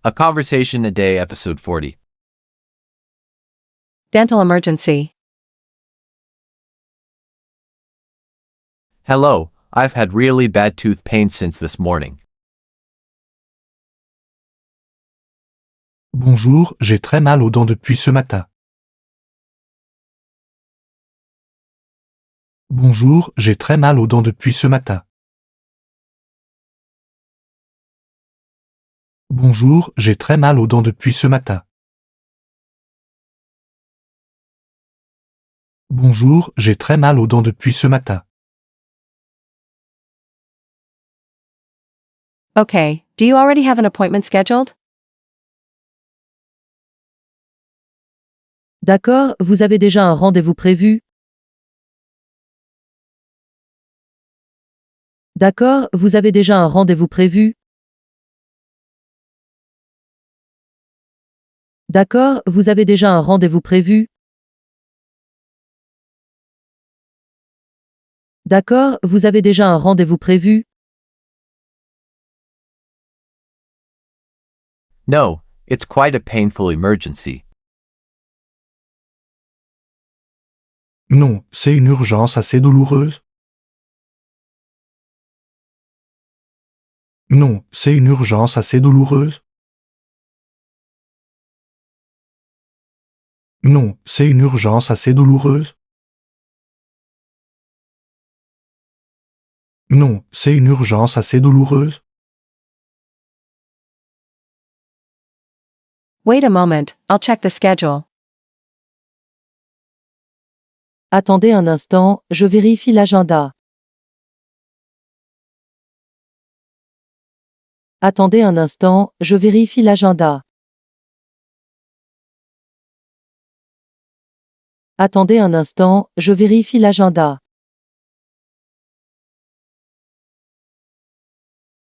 A Conversation a Day, Episode 40. Dental emergency. Hello, I've had really bad tooth pain since this morning. Bonjour, j'ai très mal aux dents depuis ce matin. Bonjour, j'ai très mal aux dents depuis ce matin. Bonjour, j'ai très mal aux dents depuis ce matin. Bonjour, j'ai très mal aux dents depuis ce matin. Okay, do you already have an appointment scheduled? D'accord, vous avez déjà un rendez-vous prévu? D'accord, vous avez déjà un rendez-vous prévu? D'accord, vous avez déjà un rendez-vous prévu? D'accord, vous avez déjà un rendez-vous prévu? No, it's quite a painful emergency. Non, c'est une urgence assez douloureuse. Non, c'est une urgence assez douloureuse. Non, c'est une urgence assez douloureuse. Non, c'est une urgence assez douloureuse. Wait a moment, I'll check the schedule. Attendez un instant, je vérifie l'agenda. Attendez un instant, je vérifie l'agenda. Attendez un instant, je vérifie l'agenda.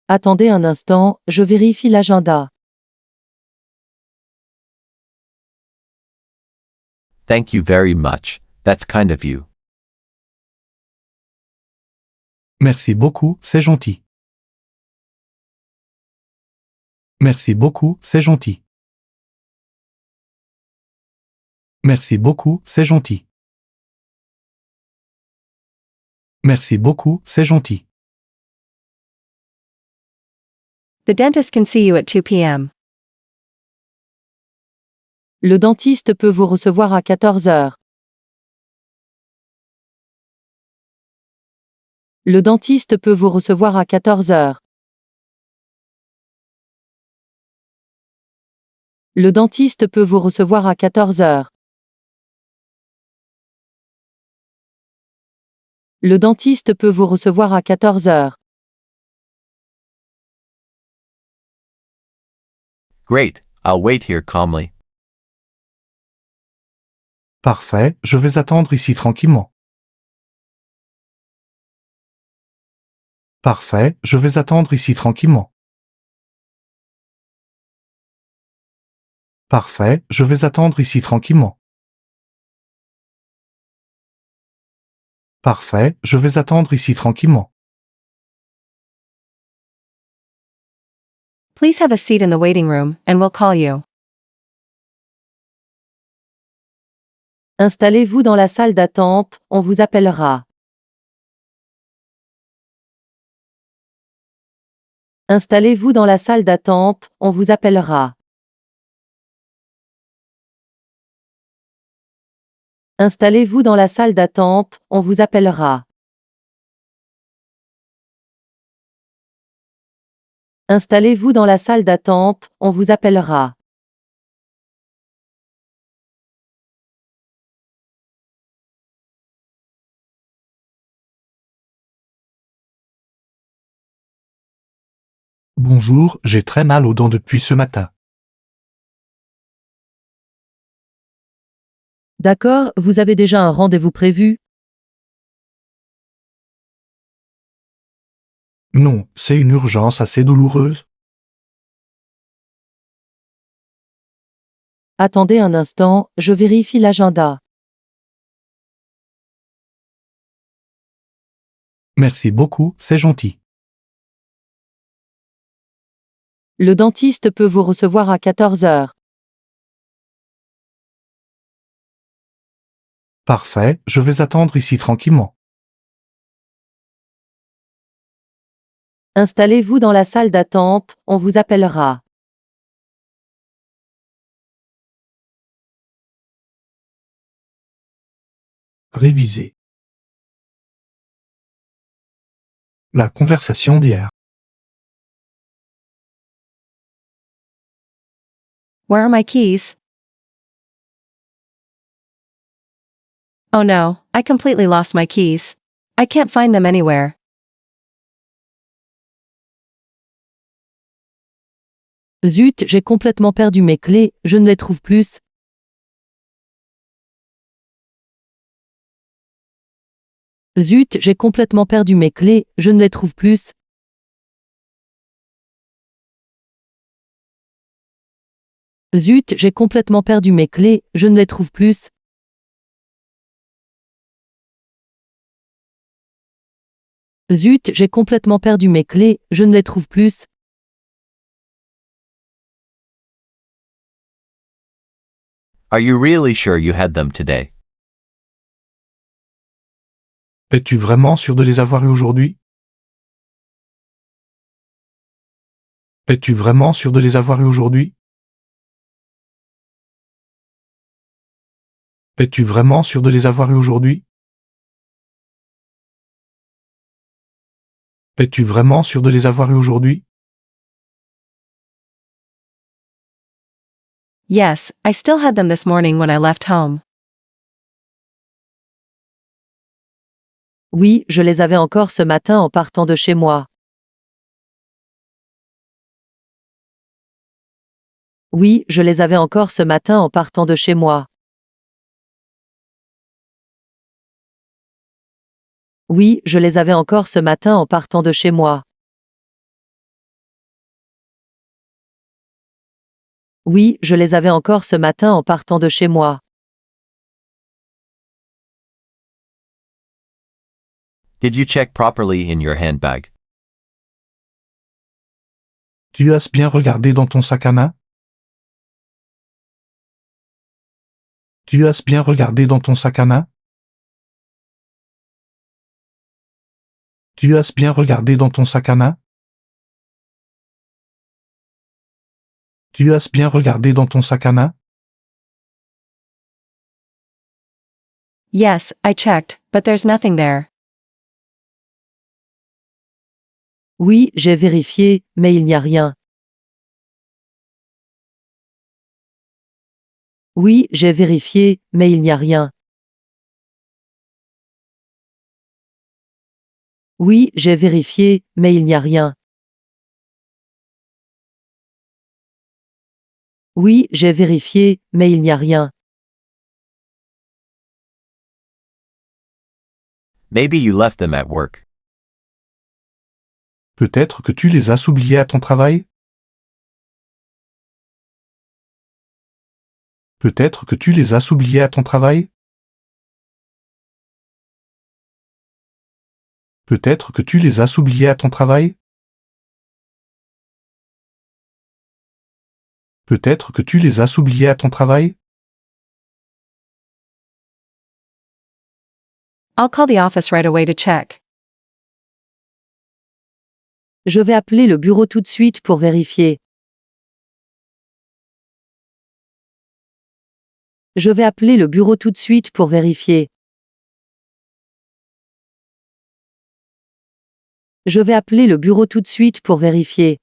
Attendez un instant, je vérifie l'agenda. Thank you very much. That's kind of you. Merci beaucoup, c'est gentil. Merci beaucoup, c'est gentil. Merci beaucoup, c'est gentil. Merci beaucoup, c'est gentil. The dentist can see you at 2 p.m. Le dentiste peut vous recevoir à 14 heures. Le dentiste peut vous recevoir à 14 heures. Le dentiste peut vous recevoir à 14 heures. Le dentiste peut vous recevoir à 14 heures. Great, I'll wait here calmly. Parfait, je vais attendre ici tranquillement. Parfait, je vais attendre ici tranquillement. Parfait, je vais attendre ici tranquillement. Parfait, je vais attendre ici tranquillement. Please have a seat in the waiting room, and we'll call you. Installez-vous dans la salle d'attente, on vous appellera. Installez-vous dans la salle d'attente, on vous appellera. Installez-vous dans la salle d'attente, on vous appellera. Installez-vous dans la salle d'attente, on vous appellera. Bonjour, j'ai très mal aux dents depuis ce matin. D'accord, vous avez déjà un rendez-vous prévu? Non, c'est une urgence assez douloureuse. Attendez un instant, je vérifie l'agenda. Merci beaucoup, c'est gentil. Le dentiste peut vous recevoir à 14 heures. Parfait, je vais attendre ici tranquillement. Installez-vous dans la salle d'attente, on vous appellera. Réviser. La conversation d'hier. Where are my keys? Oh no, I completely lost my keys. I can't find them anywhere. Zut, j'ai complètement perdu mes clés, je ne les trouve plus. Zut, j'ai complètement perdu mes clés, je ne les trouve plus. Zut, j'ai complètement perdu mes clés, je ne les trouve plus. Zut, j'ai complètement perdu mes clés, je ne les trouve plus. Are you really sure you had them today? Es-tu vraiment sûr de les avoir eus aujourd'hui? Es-tu vraiment sûr de les avoir eus aujourd'hui? Es-tu vraiment sûr de les avoir eus aujourd'hui? Es-tu vraiment sûr de les avoir eus aujourd'hui? Yes, I still had them this morning when I left home. Oui, je les avais encore ce matin en partant de chez moi. Oui, je les avais encore ce matin en partant de chez moi. Oui, je les avais encore ce matin en partant de chez moi. Oui, je les avais encore ce matin en partant de chez moi. Did you check properly in your handbag? Tu as bien regardé dans ton sac à main? Tu as bien regardé dans ton sac à main? Tu as bien regardé dans ton sac à main? Tu as bien regardé dans ton sac à main? Yes, I checked, but there's nothing there. Oui, j'ai vérifié, mais il n'y a rien. Oui, j'ai vérifié, mais il n'y a rien. Oui, j'ai vérifié, mais il n'y a rien. Oui, j'ai vérifié, mais il n'y a rien. Maybe you left them at work. Peut-être que tu les as oubliés à ton travail? Peut-être que tu les as oubliés à ton travail? Peut-être que tu les as oubliés à ton travail? Peut-être que tu les as oubliés à ton travail? I'll call the office right away to check. Je vais appeler le bureau tout de suite pour vérifier. Je vais appeler le bureau tout de suite pour vérifier. Je vais appeler le bureau tout de suite pour vérifier.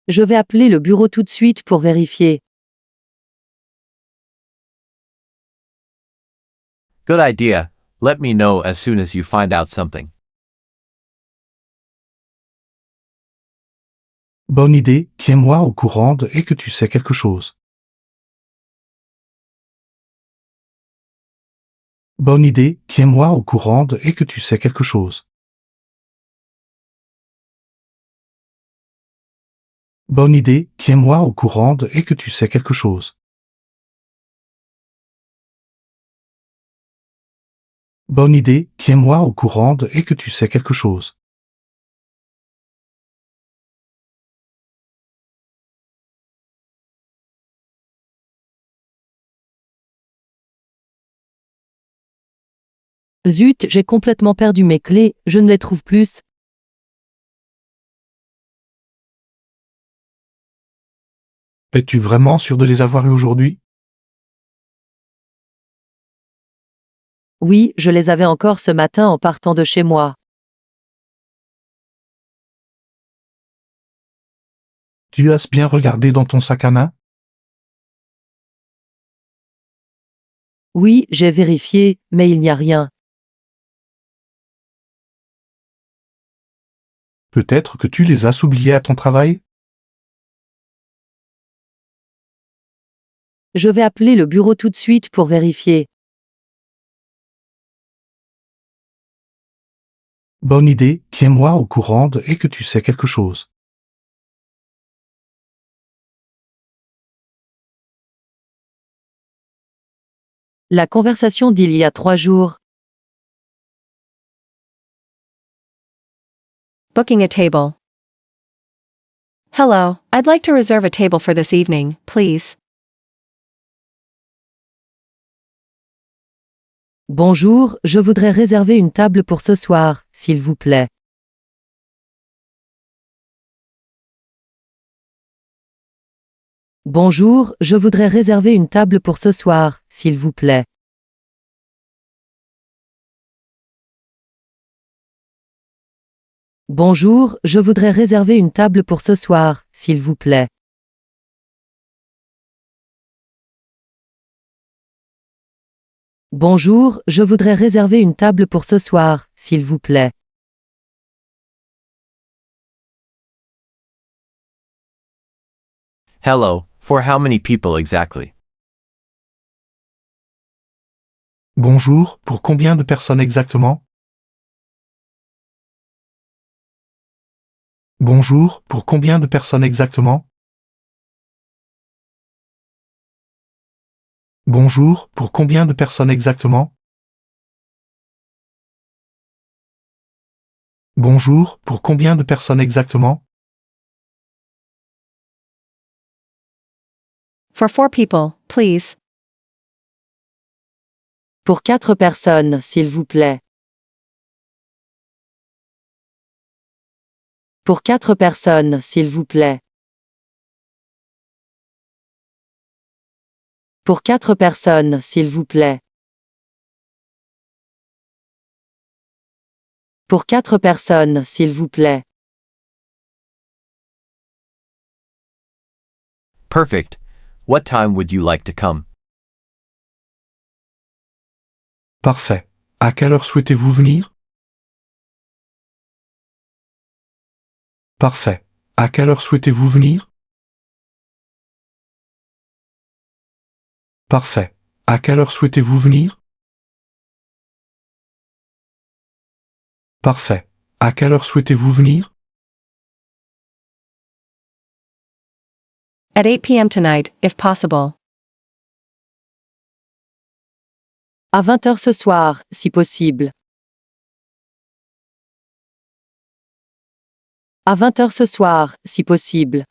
Je vais appeler le bureau tout de suite pour vérifier. Good idea. Let me know as soon as you find out something. Bonne idée, tiens-moi au courant dès que tu sais quelque chose. Bonne idée, tiens-moi au courant dès que tu sais quelque chose. Bonne idée, tiens-moi au courant dès que tu sais quelque chose. Bonne idée, tiens-moi au courant dès que tu sais quelque chose. Zut, j'ai complètement perdu mes clés, je ne les trouve plus. Es-tu vraiment sûr de les avoir eus aujourd'hui? Oui, je les avais encore ce matin en partant de chez moi. Tu as bien regardé dans ton sac à main? Oui, j'ai vérifié, mais il n'y a rien. Peut-être que tu les as oubliés à ton travail? Je vais appeler le bureau tout de suite pour vérifier. Bonne idée, tiens-moi au courant dès que tu sais quelque chose. La conversation d'il y a 3 jours. Booking a table. Hello, I'd like to reserve a table for this evening, please. Bonjour, je voudrais réserver une table pour ce soir, s'il vous plaît. Bonjour, je voudrais réserver une table pour ce soir, s'il vous plaît. Bonjour, je voudrais réserver une table pour ce soir, s'il vous plaît. Bonjour, je voudrais réserver une table pour ce soir, s'il vous plaît. Hello, for how many people exactly? Bonjour, pour combien de personnes exactement? Bonjour, pour combien de personnes exactement? Bonjour, pour combien de personnes exactement? Bonjour, pour combien de personnes exactement? For 4 people, please. Pour 4 personnes, s'il vous plaît. Pour 4 personnes, s'il vous plaît. Pour 4 personnes, s'il vous plaît. Pour 4 personnes, s'il vous plaît. Perfect. What time would you like to come? Parfait. À quelle heure souhaitez-vous venir? Parfait. À quelle heure souhaitez-vous venir? Parfait. À quelle heure souhaitez-vous venir? Parfait. À quelle heure souhaitez-vous venir? At 8 p.m. tonight, if possible. À 20 heures ce soir, si possible. À 20 heures ce soir, si possible.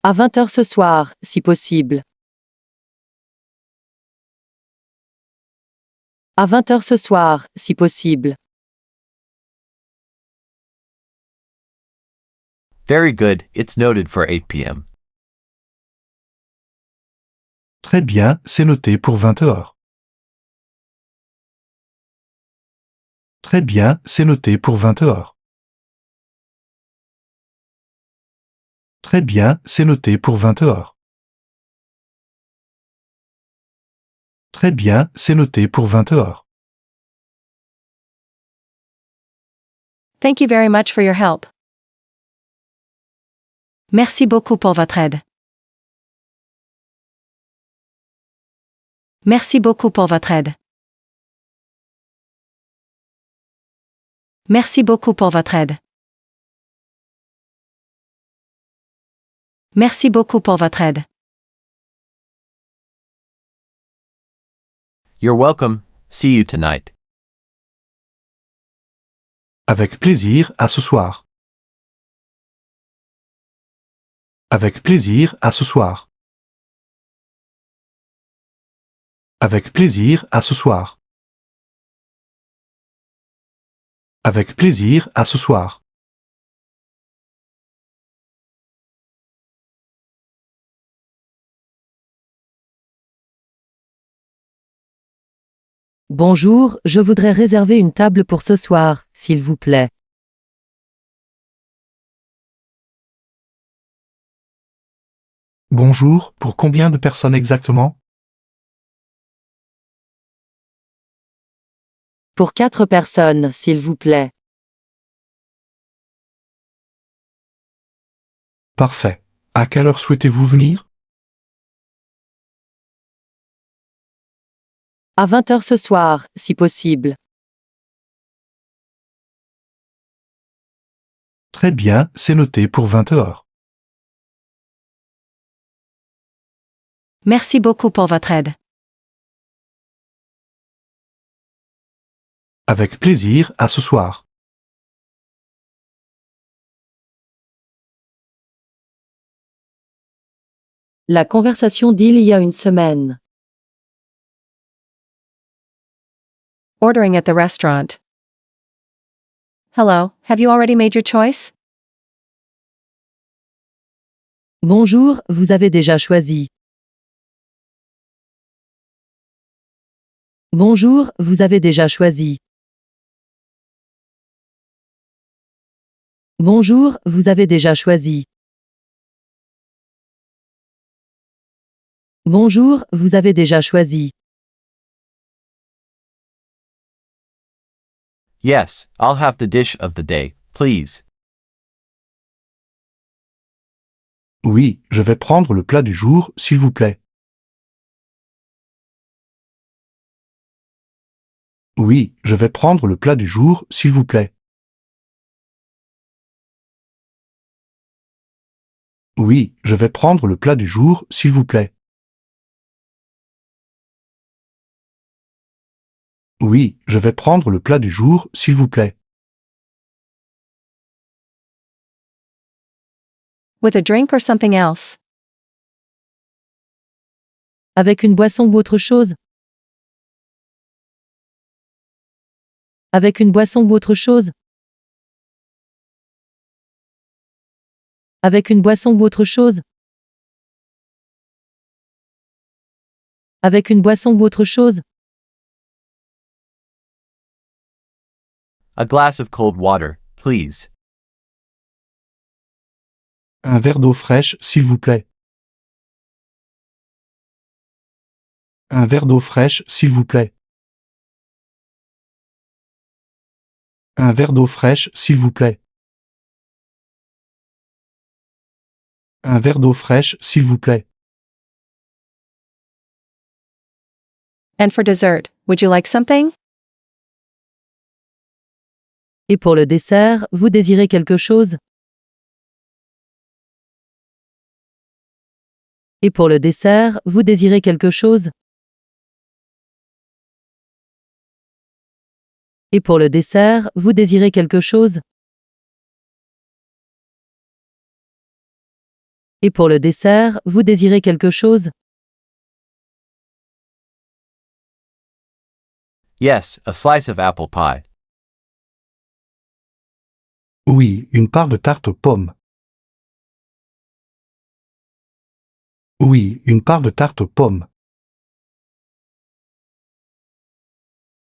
À 20 heures ce soir, si possible. À 20 heures ce soir, si possible. Very good, it's noted for 8 p.m. Très bien, c'est noté pour 20 heures. Très bien, c'est noté pour 20 heures. Très bien, c'est noté pour 20 heures. Très bien, c'est noté pour 20 heures. Thank you very much for your help. Merci beaucoup pour votre aide. Merci beaucoup pour votre aide. Merci beaucoup pour votre aide. Merci beaucoup pour votre aide. You're welcome. See you tonight. Avec plaisir, à ce soir. Avec plaisir, à ce soir. Avec plaisir, à ce soir. Avec plaisir, à ce soir. Bonjour, je voudrais réserver une table pour ce soir, s'il vous plaît. Bonjour, pour combien de personnes exactement? Pour 4 personnes, s'il vous plaît. Parfait. À quelle heure souhaitez-vous venir? À 20 heures ce soir, si possible. Très bien, c'est noté pour 20 heures. Merci beaucoup pour votre aide. Avec plaisir, à ce soir. La conversation d'il y a une semaine. Ordering at the restaurant. Hello, have you already made your choice? Bonjour, vous avez déjà choisi. Bonjour, vous avez déjà choisi. Bonjour, vous avez déjà choisi. Bonjour, vous avez déjà choisi. Yes, I'll have the dish of the day, please. Oui, je vais prendre le plat du jour, s'il vous plaît. Oui, je vais prendre le plat du jour, s'il vous plaît. Oui, je vais prendre le plat du jour, s'il vous plaît. Oui, je vais prendre le plat du jour, s'il vous plaît. With a drink or something else? Avec une boisson ou autre chose? Avec une boisson ou autre chose? Avec une boisson ou autre chose? Avec une boisson ou autre chose? A glass of cold water, please. Un verre d'eau fraîche, s'il vous plaît. Un verre d'eau fraîche, s'il vous plaît. Un verre d'eau fraîche, s'il vous plaît. Un verre d'eau fraîche, s'il vous plaît. And for dessert, would you like something? Et pour le dessert, vous désirez quelque chose? Et pour le dessert, vous désirez quelque chose? Et pour le dessert, vous désirez quelque chose? Et pour le dessert, vous désirez quelque chose? Yes, a slice of apple pie. Oui, une part de tarte aux pommes. Oui, une part de tarte aux pommes.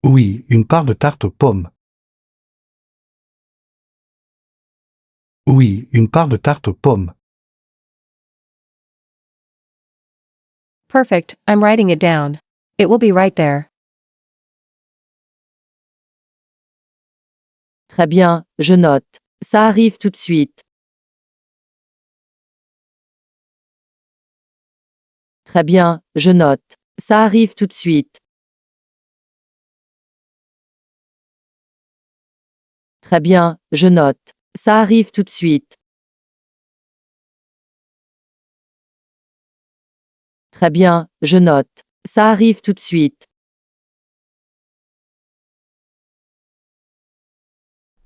Oui, une part de tarte aux pommes. Oui, une part de tarte aux pommes. Perfect, I'm writing it down. It will be right there. Très bien, je note. Ça arrive tout de suite. Très bien, je note. Ça arrive tout de suite. Très bien, je note. Ça arrive tout de suite. Très bien, je note. Ça arrive tout de suite.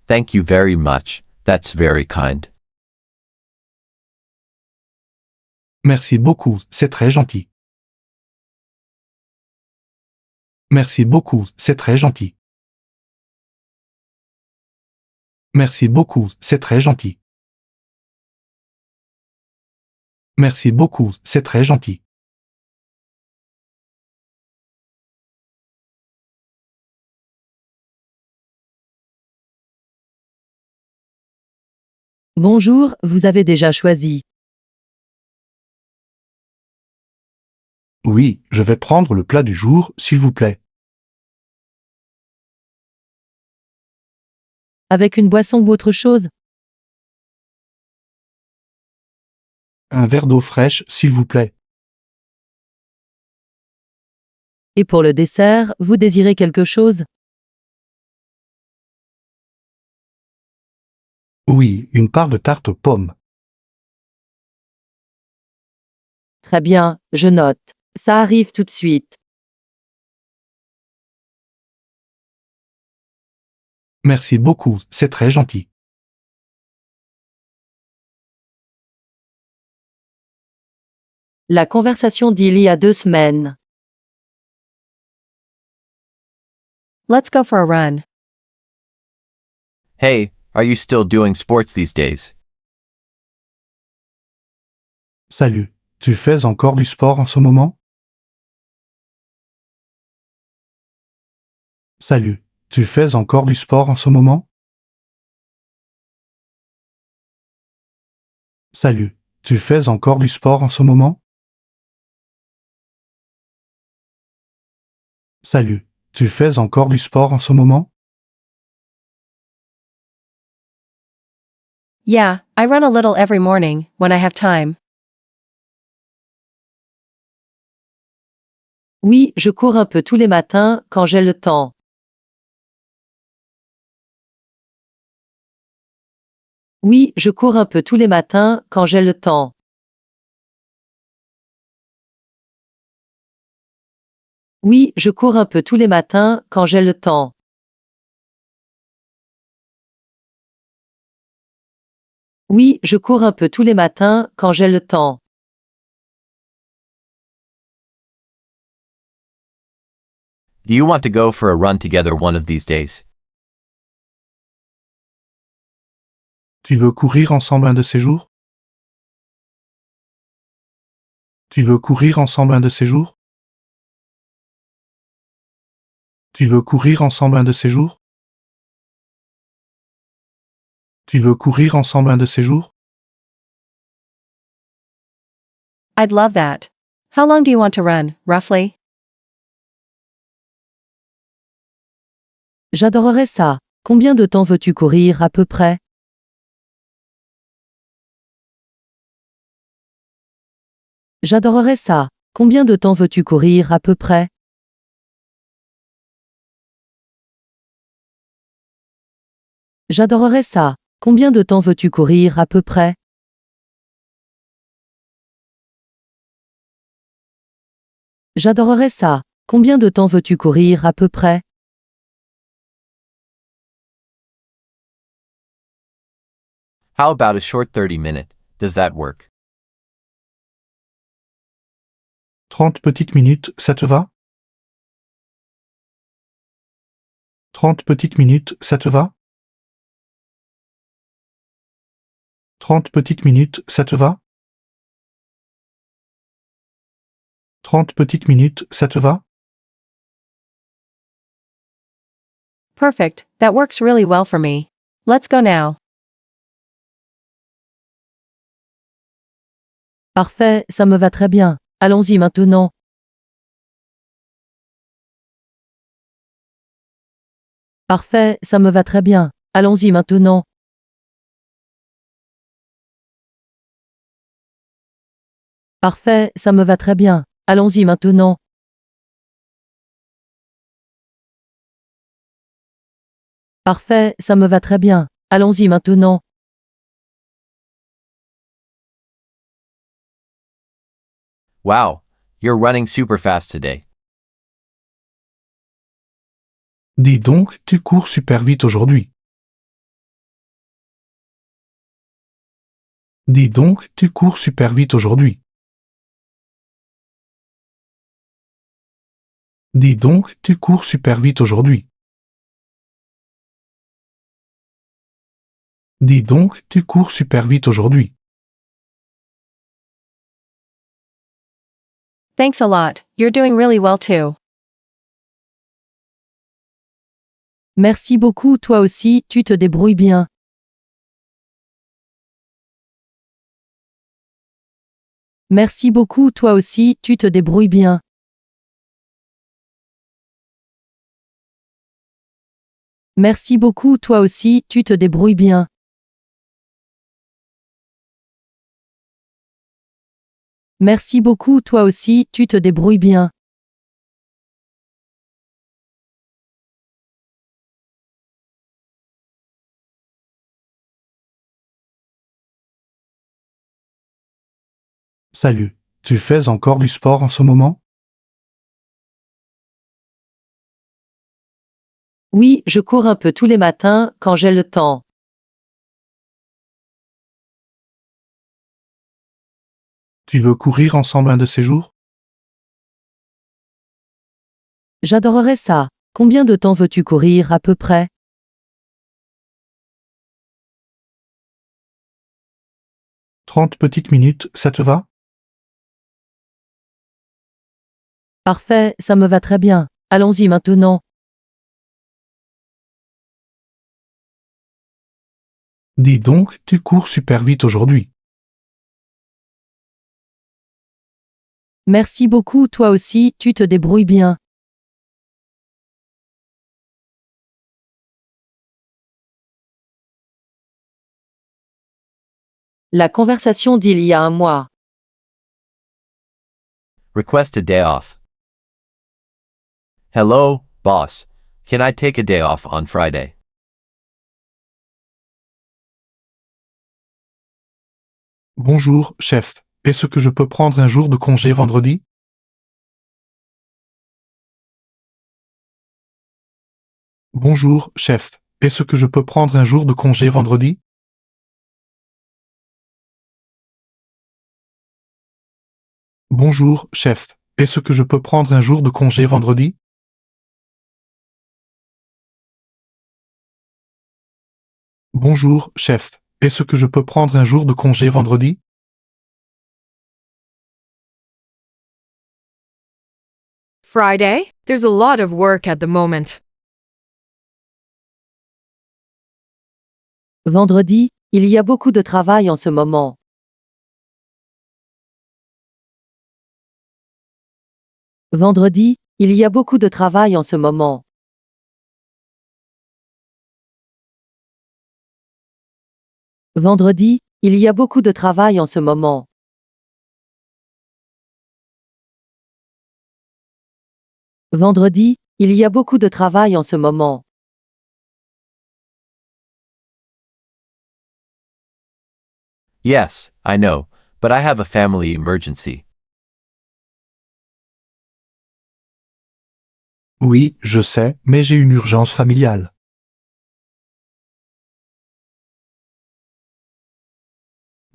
Thank you very much, that's very kind. Merci beaucoup, c'est très gentil. Merci beaucoup, c'est très gentil. Merci beaucoup, c'est très gentil. Merci beaucoup, c'est très gentil. Bonjour, vous avez déjà choisi. Oui, je vais prendre le plat du jour, s'il vous plaît. Avec une boisson ou autre chose? Un verre d'eau fraîche, s'il vous plaît. Et pour le dessert, vous désirez quelque chose? Oui, une part de tarte aux pommes. Très bien, je note. Ça arrive tout de suite. Merci beaucoup, c'est très gentil. La conversation d'il y a 2 semaines. Let's go for a run. Hey, are you still doing sports these days? Salut, tu fais encore du sport en ce moment? Salut, tu fais encore du sport en ce moment? Salut, tu fais encore du sport en ce moment? Salut, tu fais encore du sport en ce moment? Yeah, I run a little every morning, when I have time. Oui, je cours un peu tous les matins quand j'ai le temps. Oui, je cours un peu tous les matins quand j'ai le temps. Oui, je cours un peu tous les matins quand j'ai le temps. Oui, je cours un peu tous les matins quand j'ai le temps. Do you want to go for a run together one of these days? Tu veux courir ensemble un de ces jours? Tu veux courir ensemble un de ces jours? Tu veux courir ensemble un de ces jours? Tu veux courir ensemble un de ces jours? I'd love that. How long do you want to run, roughly? J'adorerais ça. Combien de temps veux-tu courir à peu près? J'adorerais ça. Combien de temps veux-tu courir à peu près? J'adorerais ça. Combien de temps veux-tu courir à peu près? J'adorerais ça. Combien de temps veux-tu courir à peu près? How about a short 30-minute? Does that work? 30 petites minutes, ça te va? 30 petites minutes, ça te va? 30 petites minutes, ça te va? 30 petites minutes, ça te va? Perfect, that works really well for me. Let's go now. Parfait, ça me va très bien. Allons-y maintenant. Parfait, ça me va très bien. Allons-y maintenant. Parfait, ça me va très bien. Allons-y maintenant. Parfait, ça me va très bien. Allons-y maintenant. Wow, you're running super fast today. Dis donc, tu cours super vite aujourd'hui. Dis donc, tu cours super vite aujourd'hui. Dis donc, tu cours super vite aujourd'hui. Dis donc, tu cours super vite aujourd'hui. Thanks a lot, you're doing really well too. Merci beaucoup, toi aussi, tu te débrouilles bien. Merci beaucoup, toi aussi, tu te débrouilles bien. Merci beaucoup, toi aussi, tu te débrouilles bien. Merci beaucoup, toi aussi, tu te débrouilles bien. Salut. Tu fais encore du sport en ce moment? Oui, je cours un peu tous les matins, quand j'ai le temps. Tu veux courir ensemble un de ces jours? J'adorerais ça. Combien de temps veux-tu courir à peu près? 30 petites minutes, ça te va? Parfait, ça me va très bien. Allons-y maintenant. Dis donc, tu cours super vite aujourd'hui. Merci beaucoup, toi aussi, tu te débrouilles bien. La conversation d'il y a un mois. Request a day off. Hello, boss. Can I take a day off on Friday? Bonjour, chef. Est-ce que je peux prendre un jour de congé vendredi? Bonjour, chef. Est-ce que je peux prendre un jour de congé vendredi? Bonjour, chef. Est-ce que je peux prendre un jour de congé vendredi? Bonjour, chef. Est-ce que je peux prendre un jour de congé vendredi? Friday? There's a lot of work at the moment. Vendredi, il y a beaucoup de travail en ce moment. Vendredi, il y a beaucoup de travail en ce moment. Vendredi, il y a beaucoup de travail en ce moment. Vendredi, il y a beaucoup de travail en ce moment. Yes, I know, but I have a family emergency. Oui, je sais, mais j'ai une urgence familiale.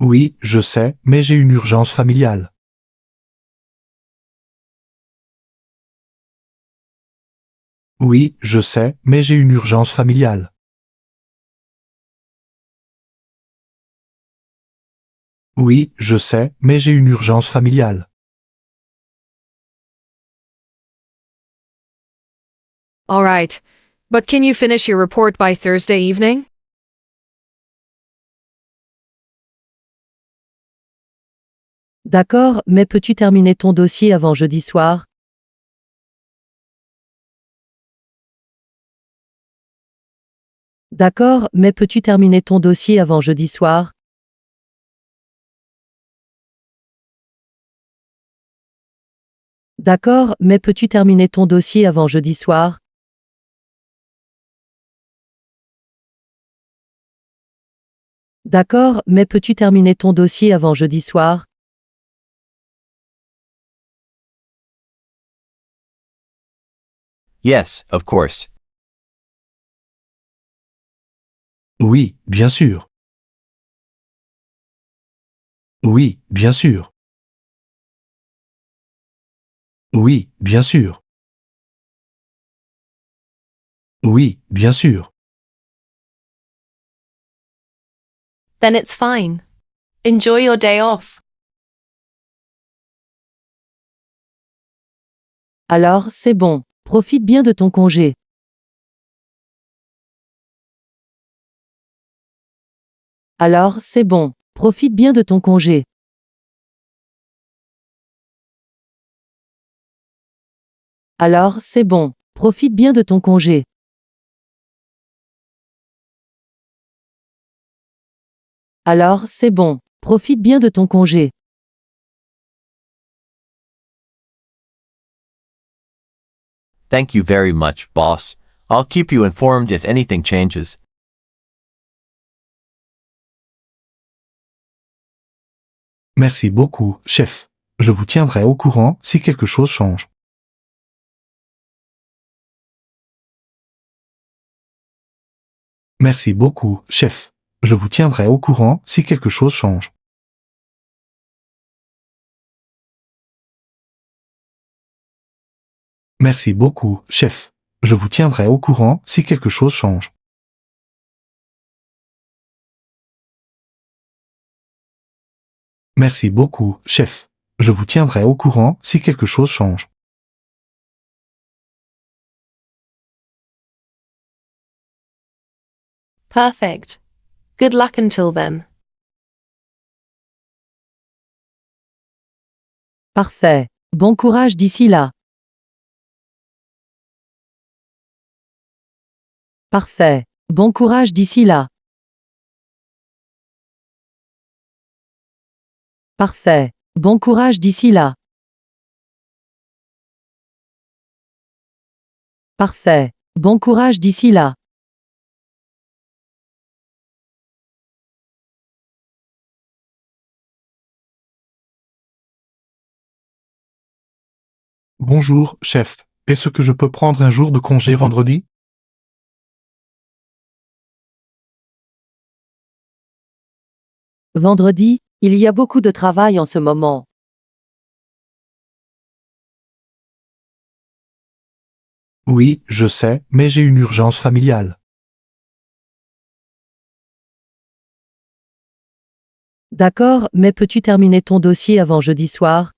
Oui, je sais, mais j'ai une urgence familiale. Oui, je sais, mais j'ai une urgence familiale. Oui, je sais, mais j'ai une urgence familiale. All right. But can you finish your report by Thursday evening? D'accord, mais peux-tu terminer ton dossier avant jeudi soir? D'accord, mais peux-tu terminer ton dossier avant jeudi soir? D'accord, mais peux-tu terminer ton dossier avant jeudi soir? D'accord, mais peux-tu terminer ton dossier avant jeudi soir? Yes, of course. Oui, bien sûr. Oui, bien sûr. Oui, bien sûr. Oui, bien sûr. Then it's fine. Enjoy your day off. Alors, c'est bon. Profite bien de ton congé. Alors, c'est bon. Profite bien de ton congé. Alors, c'est bon. Profite bien de ton congé. Alors, c'est bon. Profite bien de ton congé. Thank you very much, boss. I'll keep you informed if anything changes. Merci beaucoup, chef. Je vous tiendrai au courant si quelque chose change. Merci beaucoup, chef. Je vous tiendrai au courant si quelque chose change. Merci beaucoup, chef. Je vous tiendrai au courant si quelque chose change. Merci beaucoup, chef. Je vous tiendrai au courant si quelque chose change. Perfect. Good luck until then. Parfait. Bon courage d'ici là. Parfait. Bon courage d'ici là. Parfait. Bon courage d'ici là. Parfait. Bon courage d'ici là. Bonjour, chef. Est-ce que je peux prendre un jour de congé vendredi? Vendredi, il y a beaucoup de travail en ce moment. Oui, je sais, mais j'ai une urgence familiale. D'accord, mais peux-tu terminer ton dossier avant jeudi soir?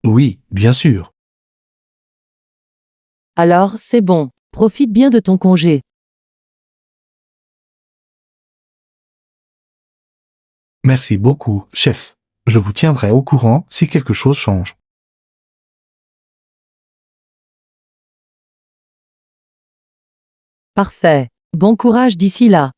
Oui, bien sûr. Alors, c'est bon. Profite bien de ton congé. Merci beaucoup, chef. Je vous tiendrai au courant si quelque chose change. Parfait. Bon courage d'ici là.